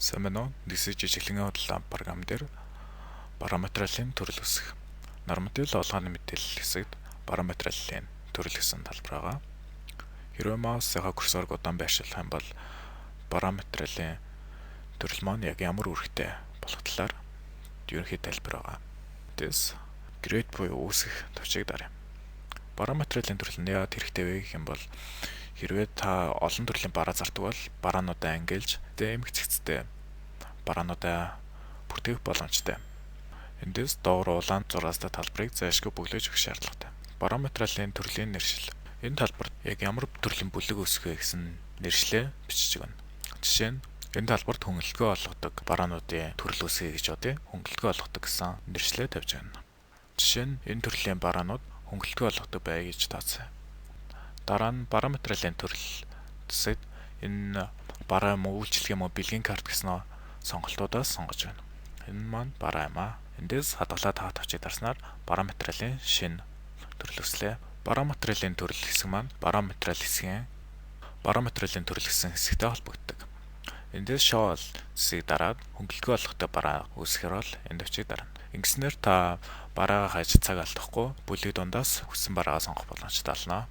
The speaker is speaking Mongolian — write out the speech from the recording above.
Сайн байна уу? This жижиглэн бодлоо програм дээр параметрлын төрөл үүсгэх. Норматив олгооны мэдээлэл хэсэгт параметрлын төрөл гэсэн талбар байгаа. Хэрвээ маусынхаа курсорыг удаан байршуулах юм бол параметрлын төрөл маань яг ямар үүрэгтэй болох талаар ерөнхий тайлбар байгаа. Тэс grade буюу үүсгэх төвчийг даръя. Параметрлын төрөл нь яагаад хэрэгтэй вэ гэх юм бол хэрвээ та олон төрлийн бараа зардаг бол бараануудаа ангилж эмгцэгцтэй бараануудаа бүтээх боломжтой. Эндээс доор улаан зураастай талбарыг зайлшгүй бүглэж өгөх шаардлагатай. Параметрлын төрлийн нэршил. Энэ талбарт яг ямар төрлийн бүлэг үүсгэх вэ гэсэн нэршлээ бичиж өгнө. Жишээ нь энэ талбарт хөнгөлөлтгөө олгодог бараануудын төрөл үүсгэх гэж бодъё. Хөнгөлөлтгөө олгодог гэсэн нэршлээ тавьж өгнө. Жишээ нь энэ төрлийн бараанууд хөнгөлөлтгөө олгодог бай гэж тооцъё. Дараа нь параметрлын төрөл хэсэгт энэ бараа үйлчлэх юм уу бэлгийн карт гэсэн сонголтуудаас сонгож байна. Энэ маань бараа юм аа. Эндээс хадгалаад таах тавчийг дарснаар параметрлын шинэ төрөл үүслээ. Параметрлын төрөл хэсэг маань параметрлын төрөл гэсэн хэсэгтэй холбогддог. Эндээс show хэсгийг дараад хөнгөлөлтгөө олгохтой бараа үүсгэхээр бол энэ тавчийг дарна. Ингэснээр та бараагаа хайж цаг алдахгүй бүлэг дундаас хүссэн бараагаа сонгох боломжтой болно.